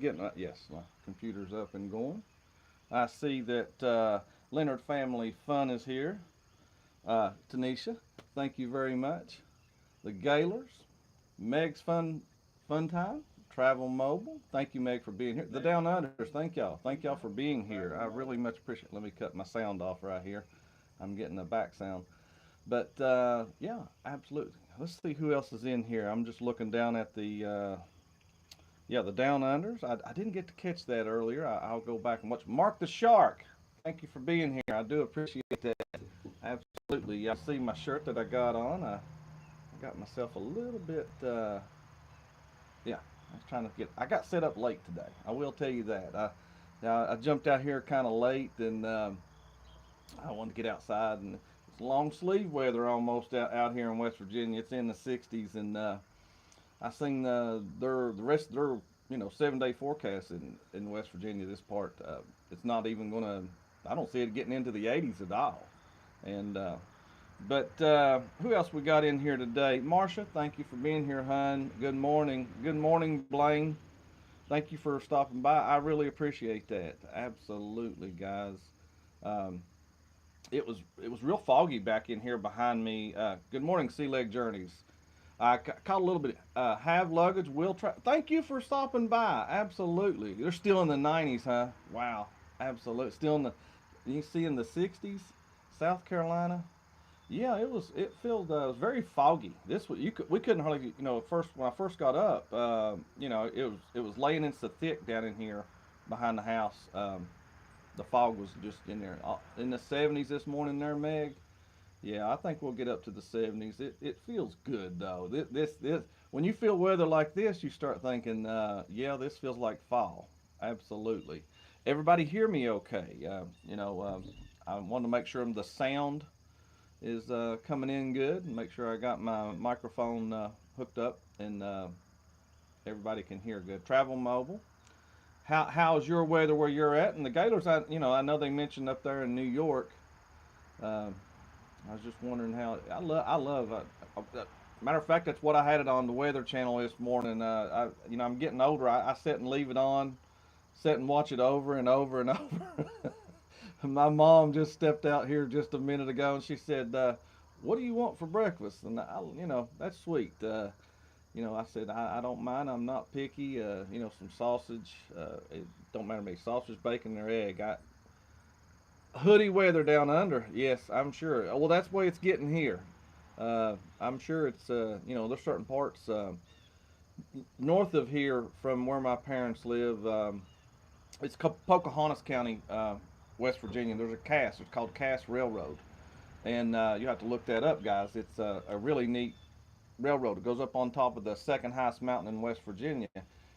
getting yes, my computer's up and going. I see that Leonard Family Fun is here. Tanisha, thank you very much. The Gaylors, Meg's Fun Time, Travel Mobile. Thank you, Meg, for being here. The Down Unders, thank y'all. Thank y'all for being here. I really much appreciate it. Let me cut my sound off right here. I'm getting a back sound. But yeah, absolutely. Let's see who else is in here. I'm just looking down at the Down Unders. I didn't get to catch that earlier. I'll go back and watch. Mark the Shark. Thank you for being here. I do appreciate that. Absolutely. I see my shirt that I got on. I got myself a little bit. Yeah, I was trying to get. I got set up late today. I will tell you that. I jumped out here kind of late, and I wanted to get outside, and it's long sleeve weather almost out here in West Virginia. It's in the 60s, and I seen the rest of their 7-day forecast in West Virginia. This part, it's not even gonna. I don't see it getting into the 80s at all. And but who else we got in here today? Marsha, thank you for being here, hun. Good morning. Good morning, Blaine. Thank you for stopping by. I really appreciate that. Absolutely, guys. Um, it was real foggy back in here behind me. Good morning, Sea Leg Journeys. I caught a little bit. Have luggage, will try. Thank you for stopping by. Absolutely. They're still in the 90s, huh? Wow. Absolutely. Still in the, you see in the 60s, South Carolina. Yeah, it was. It felt. It was very foggy. This was. We couldn't hardly. First when I first got up. It was laying in so thick down in here, behind the house. The fog was just in there. In the 70s this morning, there, Meg. Yeah, I think we'll get up to the 70s. It feels good though. This when you feel weather like this, you start thinking, yeah, this feels like fall. Absolutely. Everybody hear me okay? I want to make sure the sound is coming in good, and make sure I got my microphone hooked up, and everybody can hear good. Travel mobile. How's your weather where you're at? And the Gaylors, I know they mentioned up there in New York. Uh, I was just wondering how I love. Matter of fact, that's what I had it on the Weather Channel this morning. I'm getting older. I sit and leave it on, sit and watch it over and over and over. My mom just stepped out here just a minute ago, and she said, "What do you want for breakfast?" And that's sweet. I said I don't mind. I'm not picky. Some sausage. It don't matter to me. Sausage, bacon, or egg. Hoodie weather down under. Yes, I'm sure. Well, that's the way it's getting here. I'm sure it's there's certain parts north of here from where my parents live. It's Pocahontas County, West Virginia. There's a Cass. It's called Cass Railroad, and you have to look that up, guys. It's a really neat railroad. It goes up on top of the second highest mountain in West Virginia.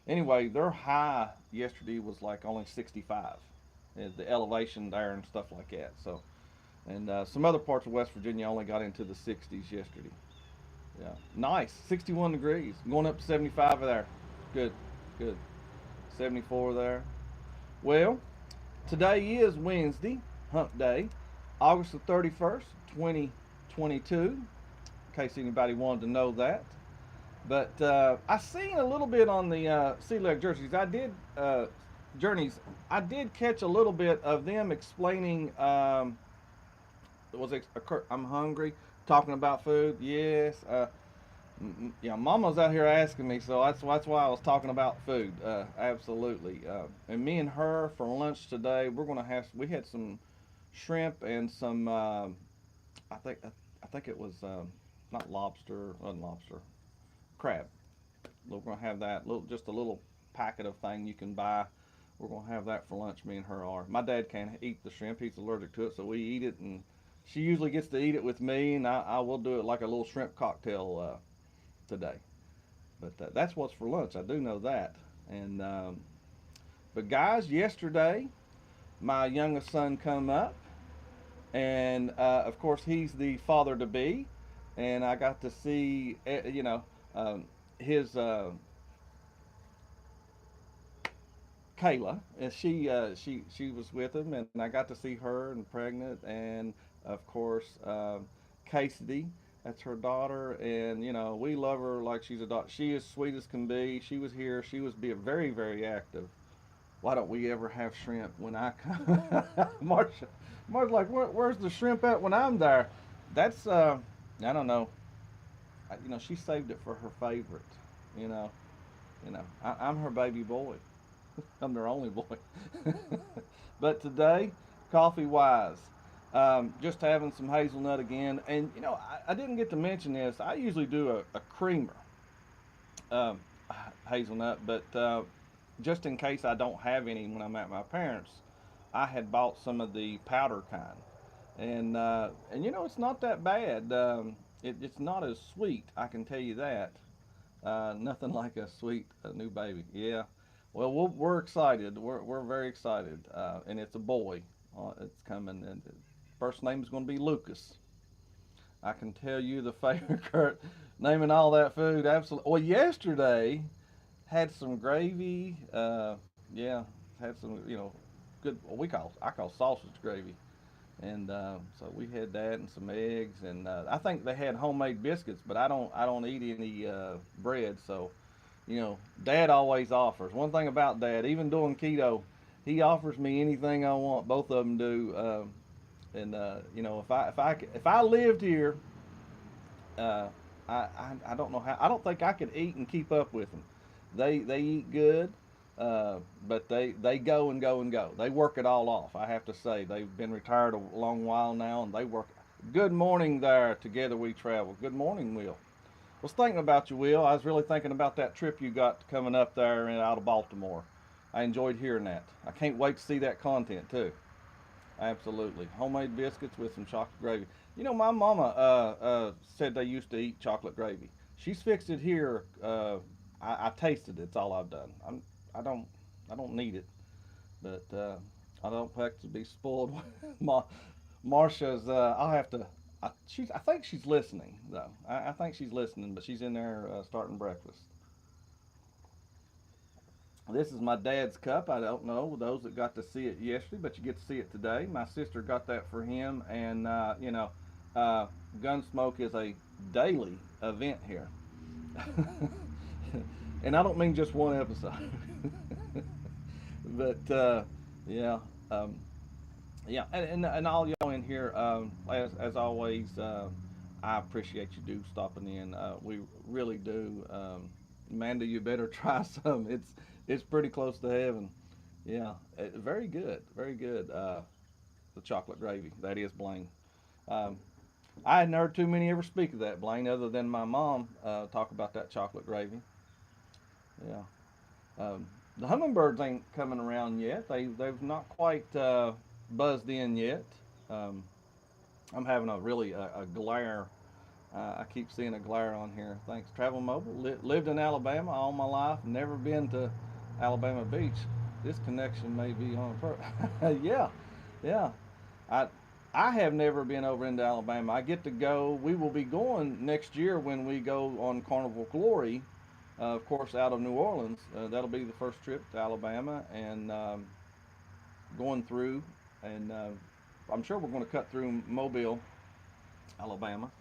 Anyway, their high yesterday was like only 65, the elevation there and stuff like that. So, and some other parts of West Virginia only got into the 60s yesterday. Yeah, nice. 61 degrees, going up to 75 there. Good, good. 74 there. Well, today is Wednesday, Hump Day, August the 31st, 2022. In case anybody wanted to know that. But I seen a little bit on the Sea Leg jerseys. Journeys. I did catch a little bit of them explaining. I'm hungry. Talking about food. Yes. Yeah, Mama's out here asking me, so that's why I was talking about food. Absolutely. And me and her for lunch today, we had some shrimp and some. I think it was not lobster, wasn't lobster, crab. We're gonna have that just a little packet of thing you can buy. We're gonna have that for lunch. Me and her are. My dad can't eat the shrimp; he's allergic to it, so we eat it, and she usually gets to eat it with me, and I will do it like a little shrimp cocktail today. But that's what's for lunch. I do know that. And but guys, yesterday my youngest son come up, and of course he's the father to be, and I got to see his Kayla, and she was with him, and I got to see her and pregnant, and of course Cassidy. That's her daughter, and we love her like she's a daughter. She is sweet as can be. She was here. She was being very, very active. Why don't we ever have shrimp when I come? Marsha's like, where's the shrimp at when I'm there? That's I don't know. She saved it for her favorite. You know, I'm her baby boy. I'm their only boy. But today, coffee wise, just having some hazelnut again. And I didn't get to mention this. I usually do a creamer um, hazelnut, but just in case I don't have any when I'm at my parents', I had bought some of the powder kind, and it's not that bad. It's not as sweet, I can tell you that. Nothing like a sweet new baby. Yeah. Well, we're excited. We're very excited, and it's a boy. It's coming, and the first name is going to be Lucas. I can tell you the favorite Curt naming all that food. Absolutely. Well, yesterday had some gravy. Yeah, had some good. What I call sausage gravy, and so we had that and some eggs, and I think they had homemade biscuits, but I don't eat any bread, so Dad always offers. One thing about Dad, even doing keto, he offers me anything I want. Both of them do, and if I lived here, uh, I don't know how. I don't think I could eat and keep up with them. They eat good, but they go and go and go. They work it all off. I have to say they've been retired a long while now, and they work. Good morning there. Together we travel. Good morning, Will. I was thinking about you, Will. I was really thinking about that trip you got coming up there and out of Baltimore. I enjoyed hearing that. I can't wait to see that content too. Absolutely. Homemade biscuits with some chocolate gravy. My mama said they used to eat chocolate gravy. She's fixed it here. I tasted it. It's all I've done. I don't I don't need it, but I don't like to be spoiled. Ma, Marsha's. I'll have to. I think she's listening though. I think she's listening, but she's in there starting breakfast. This is my dad's cup. I don't know those that got to see it yesterday, but you get to see it today. My sister got that for him, and uh, Gunsmoke is a daily event here, and I don't mean just one episode, but yeah, um, yeah, and all y'all in here, as always, I appreciate you do stopping in. We really do. Amanda, you better try some. It's pretty close to heaven. Yeah, very good, very good. The chocolate gravy. That is Blaine. Um, I hadn't heard too many ever speak of that, Blaine, other than my mom talk about that chocolate gravy. Yeah. The hummingbirds ain't coming around yet. They've not quite buzzed in yet. Um, I'm having a glare. I keep seeing a glare on here. Thanks, Travel Mobile. Lived in Alabama all my life. Never been to Alabama Beach. This connection may be on yeah, yeah. I I have never been over into Alabama. I get to go. We will be going next year when we go on Carnival Glory, of course, out of New Orleans. That'll be the first trip to Alabama, and going through, and I'm sure we're going to cut through Mobile, Alabama,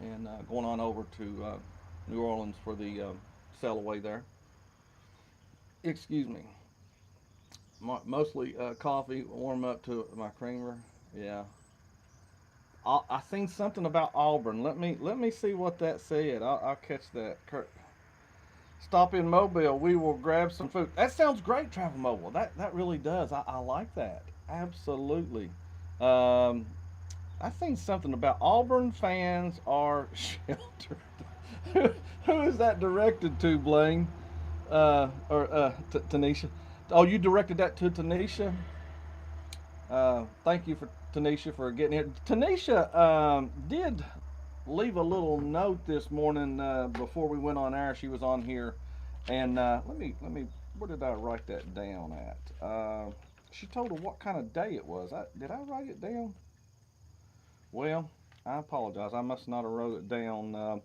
and going on over to New Orleans for the sail away there. Excuse me. Mostly coffee, warm up to my creamer. Yeah. I seen something about Auburn. Let me see what that said. I'll catch that. Curt, stop in Mobile. We will grab some food. That sounds great, Travel Mobile. That really does. I like that. Absolutely. Um, I seen something about Auburn fans are sheltered. Who is that directed to, Blaine? Or Tanisha? Oh, you directed that to Tanisha? Thank you for Tanisha for getting here. Tanisha did leave a little note this morning before we went on air. She was on here, and let me. Where did I write that down at? She told her what kind of day it was. Did I write it down? Well, I apologize. I must not have wrote it down.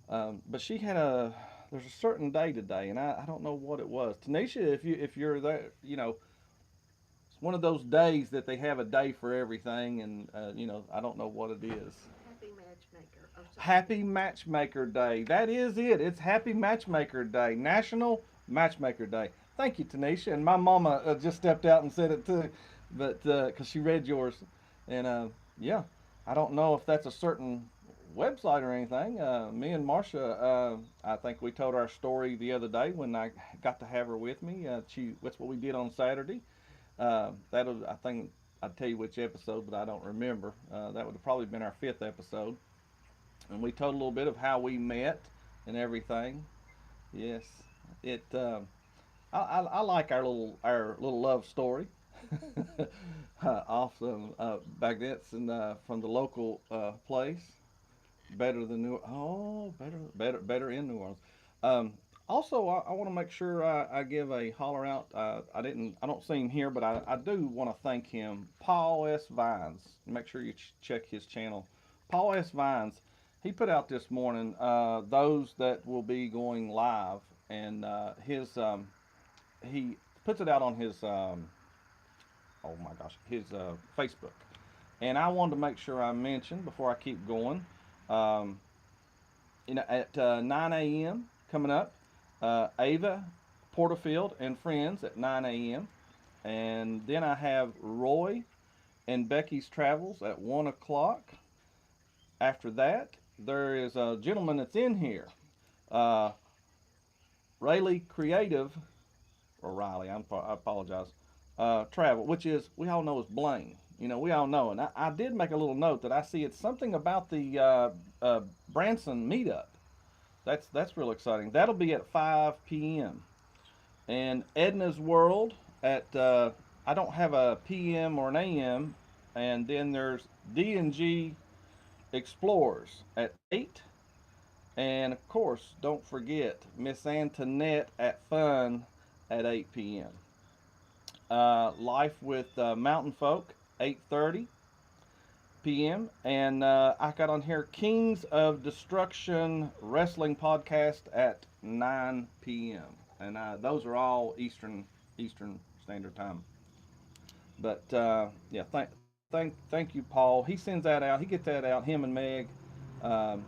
But she had a. There's a certain day today, and I don't know what it was. Tanisha, if you're there, it's one of those days that they have a day for everything, and I don't know what it is. Happy Matchmaker. Happy Matchmaker Day. That is it. It's Happy Matchmaker Day, National Matchmaker Day. Thank you, Tanisha. And my mama just stepped out and said it too, but because she read yours, and yeah, I don't know if that's a certain website or anything. Me and Marsha, I think we told our story the other day when I got to have her with me. That's what we did on Saturday. I think I'd tell you which episode, but I don't remember. That would have probably been our fifth episode, and we told a little bit of how we met and everything. Yes, it. I like our little love story. Off some baguettes and from the local place. Better than New. Oh, better in New Orleans. Um, Also, I want to make sure I give a holler out. I don't see him here, but I do want to thank him, Paul S. Vines. Make sure you check his channel, Paul S. Vines. He put out this morning those that will be going live, and his he puts it out on his oh my gosh, his Facebook. And I wanted to make sure I mentioned before I keep going. Um, at 9 a.m. coming up, Ava Porterfield and friends at 9 a.m. And then I have Roy and Becky's Travels at 1 o'clock. After that, there is a gentleman that's in here, uh, Rayleigh Creative, or Riley, I apologize, Travel, which is, we all know is Blaine. We all know. And I did make a little note that I see it's something about the Branson meetup. That's real exciting. That'll be at 5 p.m. And Edna's World at I don't have a p.m. or an a.m. And then there's D&G Explorers at 8. And of course, don't forget Miss Antoinette at Fun at 8 p.m. Life with Mountain Folk 8:30 p.m. And I got on here Kings of Destruction Wrestling Podcast at 9 p.m. And those are all Eastern Standard Time. But yeah, thank you, Paul. He sends that out. He gets that out. Him and Meg, um,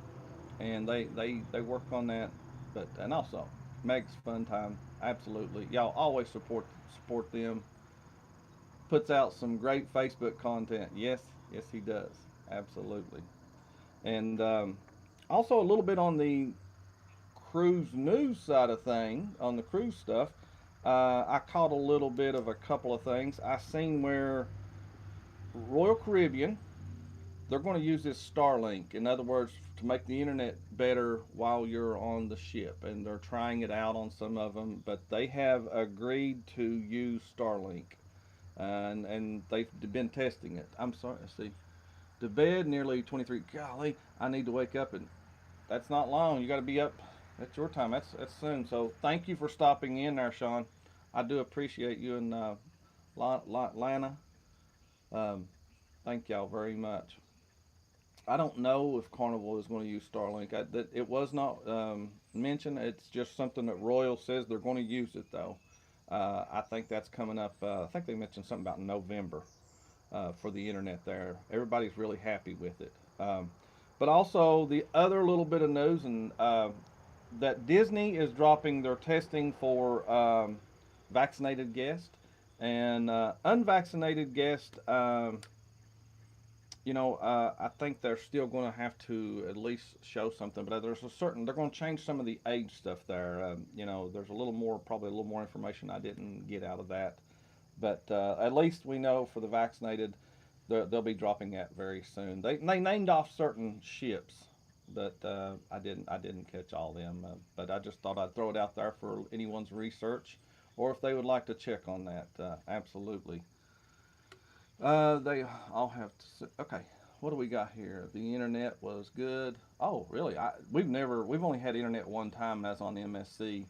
and they work on that. But and also Meg's Fun Time. Absolutely, y'all always support them. Puts out some great Facebook content. Yes, he does. Absolutely. And also a little bit on the cruise news side of thing, on the cruise stuff. I caught a little bit of a couple of things. I seen where Royal Caribbean, they're going to use this Starlink. In other words, to make the internet better while you're on the ship, and they're trying it out on some of them. But they have agreed to use Starlink, and they've been testing it. I'm sorry. Let's see. To bed nearly 23. Golly, I need to wake up, and that's not long. You got to be up. That's your time. That's soon. So thank you for stopping in there, Sean. I do appreciate you and Lana. Um, Thank y'all very much. I don't know if Carnival is going to use Starlink. It was not mentioned. It's just something that Royal says they're going to use it though. I think that's coming up. I think they mentioned something about November for the internet there. Everybody's really happy with it. But also the other little bit of news and that Disney is dropping their testing for vaccinated guests and unvaccinated guests. I think they're still going to have to at least show something, but there's a certain, they're going to change some of the age stuff there. There's a little more, probably a little more information I didn't get out of that. But at least we know for the vaccinated, they'll be dropping that very soon. They named off certain ships, but I didn't catch all of them. But I just thought I'd throw it out there for anyone's research, or if they would like to check on that. Absolutely. They all have to. Okay, what do we got here? The internet was good. Oh, really? We've only had internet one time. That's on MSC,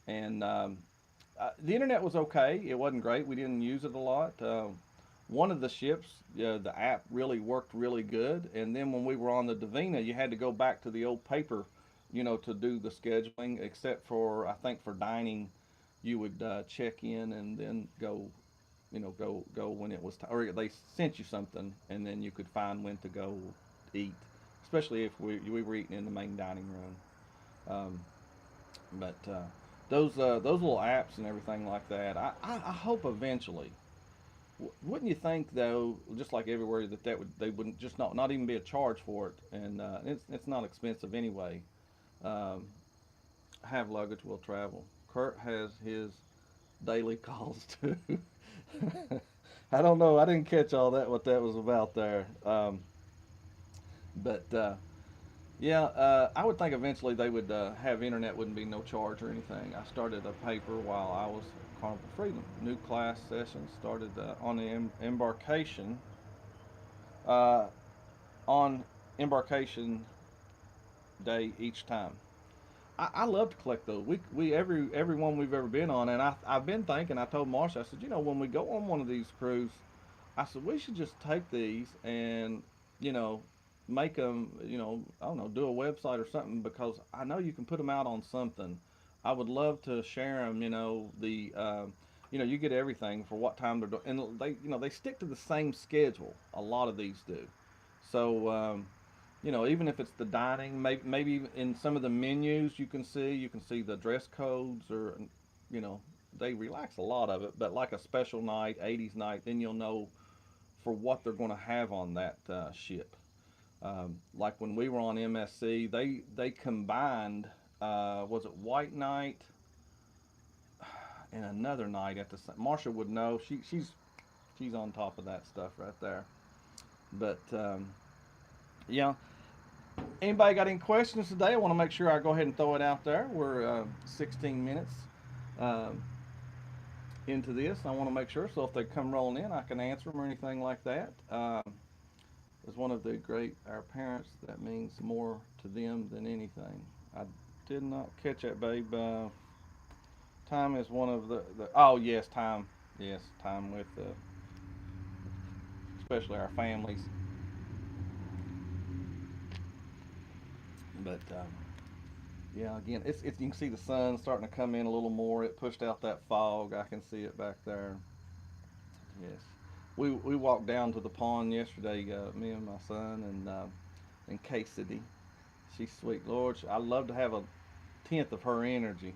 and the internet was okay. It wasn't great. We didn't use it a lot. One of the ships, the app really worked really good, and then when we were on the Divina, you had to go back to the old paper, to do the scheduling. Except for I think for dining, you would check in and then go when it was time, or they sent you something, and then you could find when to go eat. especially if we were eating in the main dining room. Um, but those little apps and everything like that, I hope eventually. Wouldn't you think though, just like everywhere, that would they wouldn't just not even be a charge for it, and it's not expensive anyway. Um, have luggage will travel. Curt has his daily calls too. I don't know. I didn't catch all that what that was about there. But yeah, I would think eventually they would have internet wouldn't be no charge or anything. I started a paper while I was at Carnival Freedom. New class session started on the embarkation uh, on embarkation day each time. I love to collect those. We every one we've ever been on, and I've been thinking. I told Marsha, I said, when we go on one of these cruises, I said we should just take these and you know make them. I don't know, do a website or something because I know you can put them out on something. I would love to share them. You get everything for what time they're doing, and they stick to the same schedule. A lot of these do. So even if it's the dining, maybe in some of the menus you can see the dress codes, or you know they relax a lot of it. But like a special night, 80s night, then you'll know for what they're going to have on that ship. Like when we were on MSC, they combined was it White Night and another night at the Marsha would know. She's on top of that stuff right there. But yeah, anybody got any questions today? I want to make sure I go ahead and throw it out there. We're 16 minutes um, into this. I want to make sure, so if they come rolling in, I can answer them or anything like that. As one of the great, our parents, that means more to them than anything. I did not catch that, babe. Time is one of oh, yes, time. Yes, time with, especially our families. But yeah, again, it's you can see the sun starting to come in a little more. It pushed out that fog. I can see it back there. Yes, we walked down to the pond yesterday. Me and my son and Cassidy. She's sweet. Lord, I love to have a tenth of her energy.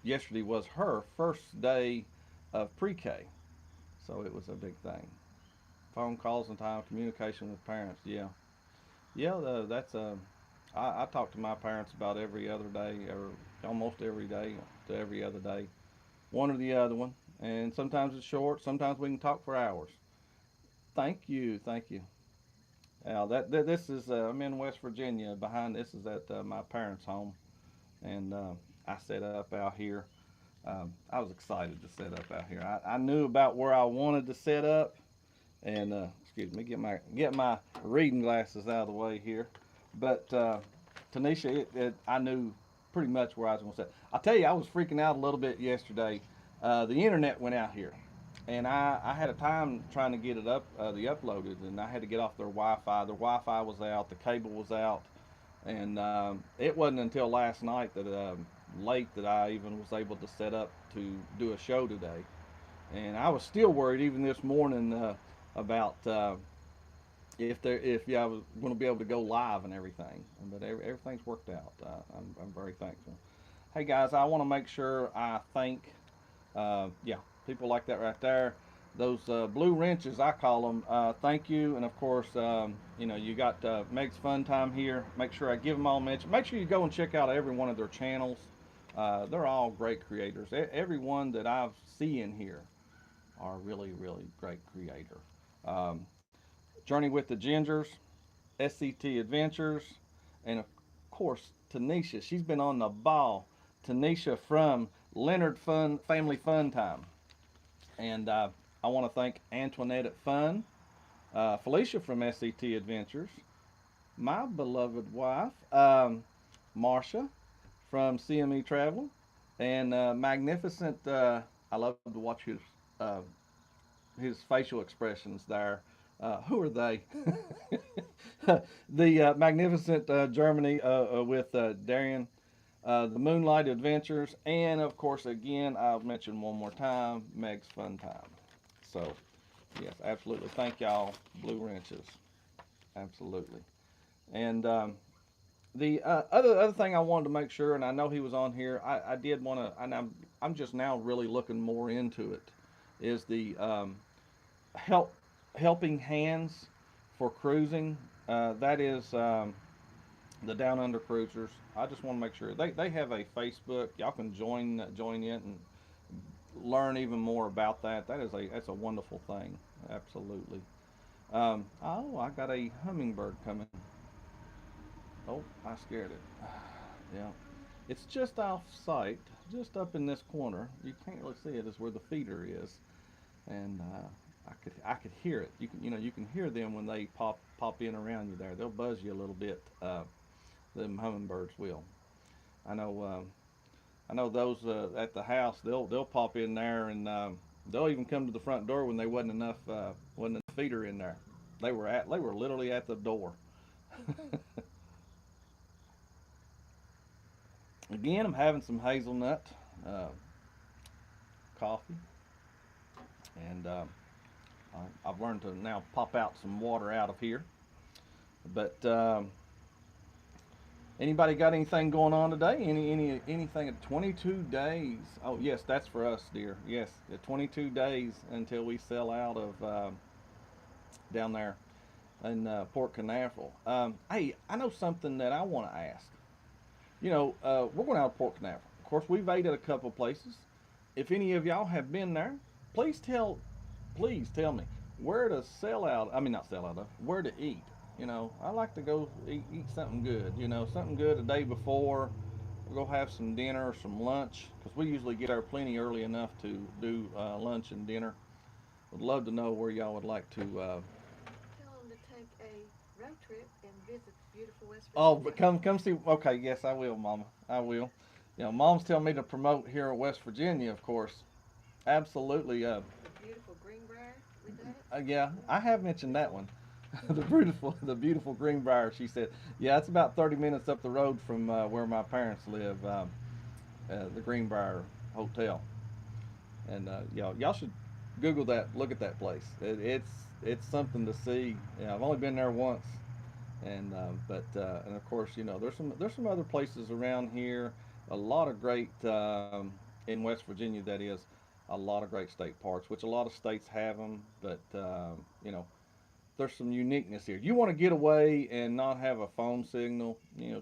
Yesterday was her first day of pre-K, so it was a big thing. Phone calls and time communication with parents. Yeah, yeah. That's I talk to my parents about every other day, or almost every day to every other day, one or the other one. And sometimes it's short. Sometimes we can talk for hours. Thank you, thank you. Now this is I'm in West Virginia. Behind this is at my parents' home, and I set up out here. I was excited to set up out here. I knew about where I wanted to set up, and excuse me, get my reading glasses out of the way here. But Tanisha, I knew pretty much where I was going to set. I'll tell you, I was freaking out a little bit yesterday. The internet went out here, and I had a time trying to get it the uploaded, and I had to get off their Wi-Fi. Their Wi-Fi was out, the cable was out, and it wasn't until last night that late that I even was able to set up to do a show today. And I was still worried even this morning about if I was going to be able to go live and everything. But everything's worked out. I'm very thankful. Hey guys, I want to make sure I thank yeah, people like that right there. Those blue wrenches, I call them. Thank you, and of course, you got Meg's Fun Time here. Make sure I give them all mention. Make sure you go and check out every one of their channels. They're all great creators. Every one that I've seen here are really, really great creator. Um, Journey with the Gingers, SCT Adventures, and of course Tanisha. She's been on the ball. Tanisha from Leonard Family Fun Time, and I want to thank Antoinette at Fun, Felicia from SCT Adventures, my beloved wife, Marsha from CME Travel, and magnificent. I love to watch his facial expressions there. Who are they? The magnificent Germany with Darian, the Moonlight Adventures, and of course, again, I'll mention one more time, Meg's Fun Time. So, yes, absolutely. Thank y'all, Blue Wrenches. Absolutely. And the other thing I wanted to make sure, and I know he was on here, I did want to, and I'm just now really looking more into it, is the help helping hands for cruising. That is the Down Under Cruisers. I just want to make sure they have a Facebook. Y'all can join in and learn even more about that. That's a wonderful thing. Absolutely. Oh, I got a hummingbird coming. Oh, I scared it. Yeah. It's just off site, just up in this corner. You can't really see it. Is where the feeder is, and I could hear it. You can hear them when they pop in around you there. They'll buzz you a little bit. Them hummingbirds will. I know. I know those at the house. They'll pop in there and they'll even come to the front door when there wasn't enough feeder in there. They were literally at the door. Again, I'm having some hazelnut uh, coffee, and I've learned to now pop out some water out of here. But anybody got anything going on today? Anything at 22 days? Oh yes, that's for us, dear. Yes, the 22 days until we sell out of down there in Port Canaveral. Hey, I know something that I want to ask. We're going out of Port Canaveral. Of course, we've ate at a couple places. If any of y'all have been there, please tell me where to sell out. I mean, not sell out of, where to eat. I like to go eat something good. Something good the day before. We'll go have some dinner or some lunch because we usually get there plenty early enough to do lunch and dinner. Would love to know where y'all would like to. Tell them to take a road trip and visit beautiful West Oh, Virginia. but come see. Okay, yes, I will, Mama. I will. Mom's telling me to promote here in West Virginia, of course. Absolutely. The beautiful Greenbrier, we got it. Yeah, I have mentioned that one. The beautiful Greenbrier. She said, yeah, it's about 30 minutes up the road from where my parents live, the Greenbrier Hotel. And y'all should Google that. Look at that place. It's something to see. Yeah, I've only been there once, and and of course there's some other places around here. A lot of great in West Virginia. That is a lot of great state parks, which a lot of states have them, but you know there's some uniqueness here. You want to get away and not have a phone signal.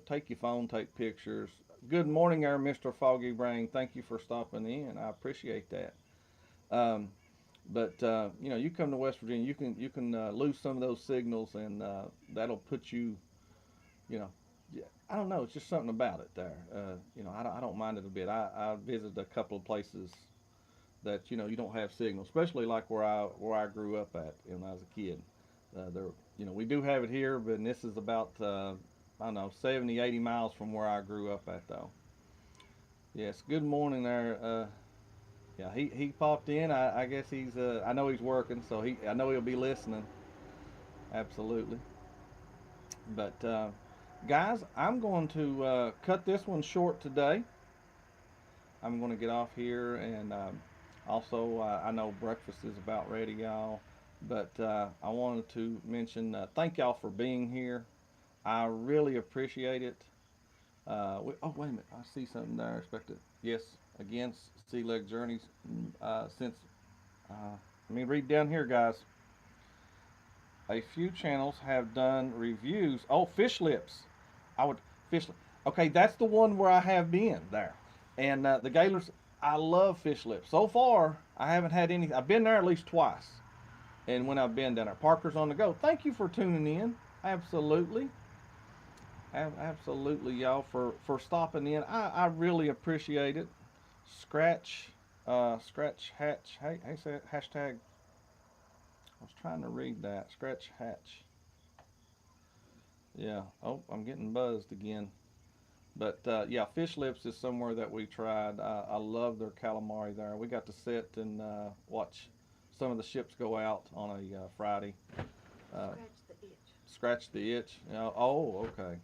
Take your phone, take pictures. Good morning, our Mr. Foggy Brain. Thank you for stopping in. I appreciate that. Um, but you come to West Virginia, you can lose some of those signals, and that'll put you. You know, yeah, I don't know. It's just something about it there. I don't mind it a bit. I visited a couple of places that you don't have signal, especially like where I grew up at when I was a kid. There, we do have it here, but this is about I don't know 70, 80 miles from where I grew up at though. Yes. Good morning there. Yeah, he popped in. I guess he's. I know he's working, so I know he'll be listening. Absolutely. But guys, I'm going to cut this one short today. I'm going to get off here, and also I know breakfast is about ready, y'all. But I wanted to mention thank y'all for being here. I really appreciate it. Oh, wait a minute. I see something there. I expect it. Yes, again, Sea Leg Journeys. Since, let me read down here, guys. A few channels have done reviews. Oh, Fish Lips. I would, Fish Lips. Okay, that's the one where I have been there. And the Gaylors, I love Fish Lips. So far, I haven't had any. I've been there at least twice. And when I've been down there, Parker's on the go. Thank you for tuning in. Absolutely. Absolutely, y'all, for stopping in. I really appreciate it. Scratch, scratch hatch. Hey, say it, hashtag. I was trying to read that. Scratch hatch. Yeah. Oh, I'm getting buzzed again. But yeah, Fish Lips is somewhere that we tried. I love their calamari there. We got to sit and watch some of the ships go out on a Friday. Uh, Scratch the itch. Scratch the itch. Oh, okay.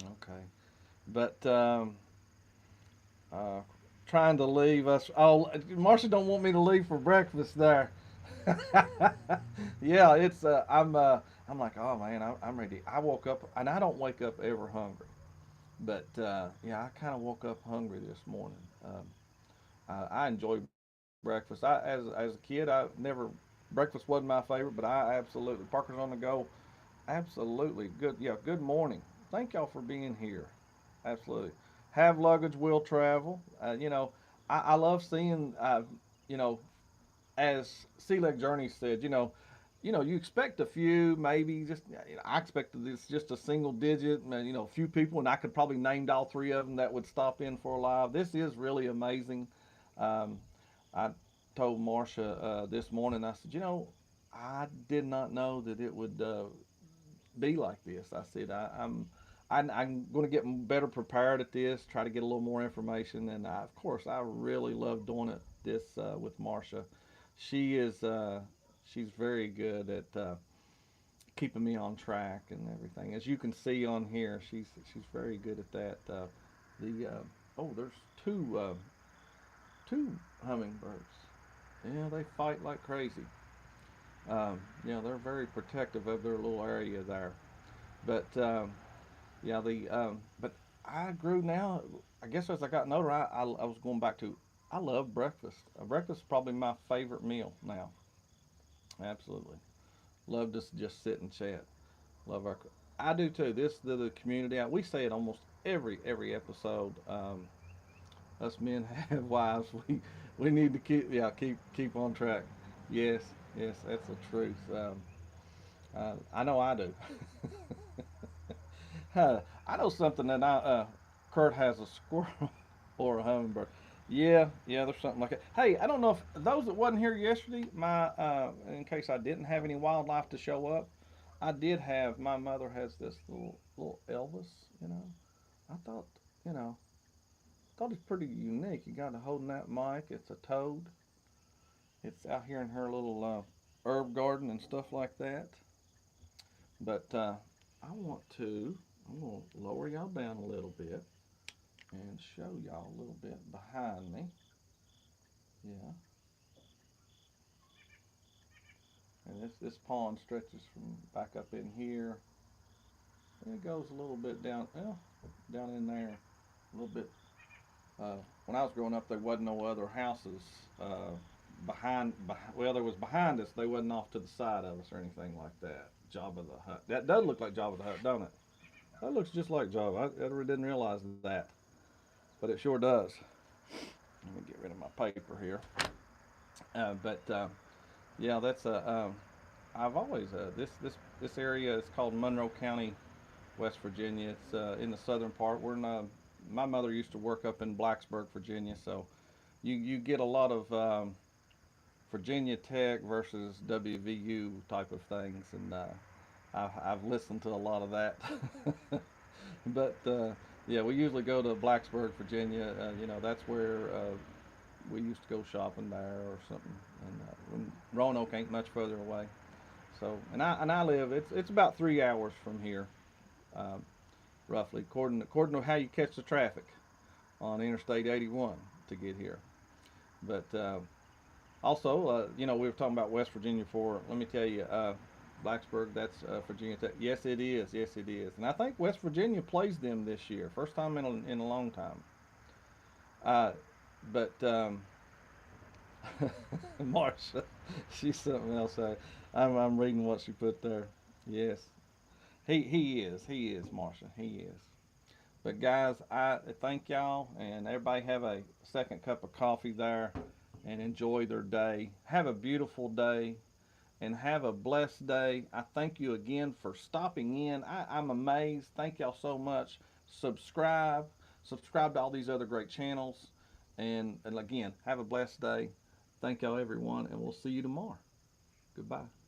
Okay. But uh, trying to leave us. Oh, Marsha don't want me to leave for breakfast there. Yeah, it's I'm like, oh man, I'm ready. I woke up, and I don't wake up ever hungry, but yeah, I kind of woke up hungry this morning. I enjoy breakfast. As a kid, I never breakfast wasn't my favorite, but I absolutely Parker's on the go. Absolutely good. Yeah, good morning. Thank y'all for being here. Absolutely. Have luggage will travel. I love seeing. You know, as Sea Leg Journey said, you expect a few, maybe just. I expected this just a single digit, a few people, and I could probably named all three of them that would stop in for a live. This is really amazing. Um, I told Marsha this morning. I said, I did not know that it would be like this. I said, I'm going to get better prepared at this. Try to get a little more information, and of course, I really love doing it this with Marsha. She is she's very good at keeping me on track and everything. As you can see on here, she's very good at that. The oh, there's two hummingbirds. Yeah, they fight like crazy. They're very protective of their little area there. But yeah, the but I grew now. I guess as I got older, I was going back to. I love breakfast. Breakfast is probably my favorite meal now. Absolutely, love to just sit and chat. Love our. I do too. This the community. We say it almost every episode. Us men have wives. We need to keep on track. Yes, yes, that's the truth. I know I do. I know something that Curt has a squirrel or a hummingbird. Yeah, yeah, there's something like that. Hey, I don't know if those that wasn't here yesterday, in case I didn't have any wildlife to show up, I did have. My mother has this little Elvis. You know, I thought, you know, thought it's pretty unique. You got to holding that mic. It's a toad. It's out here in her little herb garden and stuff like that. But I want to. I'm gonna lower y'all down a little bit and show y'all a little bit behind me. Yeah, and this pond stretches from back up in here. And it goes a little bit down, well, down in there, a little bit. When I was growing up, there wasn't no other houses well, there was behind us. They wasn't off to the side of us or anything like that. Jabba the Hutt. That does look like Jabba the Hutt, don't it? That looks just like Jabba. I really didn't realize that, but it sure does. Let me get rid of my paper here. But yeah, that's a. I've always this area is called Monroe County, West Virginia. It's in the southern part. My mother used to work up in Blacksburg, Virginia, so you get a lot of Virginia Tech versus WVU type of things, and I've listened to a lot of that. But yeah, we usually go to Blacksburg, Virginia. That's where we used to go shopping there or something. And Roanoke ain't much further away. So, and I live. It's about 3 hours from here, um, roughly, according to how you catch the traffic on Interstate 81 to get here. But also, we were talking about West Virginia before. Let me tell you, Blacksburg, that's Virginia Tech. Yes, it is. Yes, it is. And I think West Virginia plays them this year, first time in a long time. Uh, but Marsha, she's something else. I'm reading what she put there. Yes, he is Marsha. He is. But guys, I thank y'all, and everybody have a second cup of coffee there, and enjoy their day. Have a beautiful day, and have a blessed day. I thank you again for stopping in. I'm amazed. Thank y'all so much. Subscribe, subscribe to all these other great channels, and again, have a blessed day. Thank y'all everyone, and we'll see you tomorrow. Goodbye.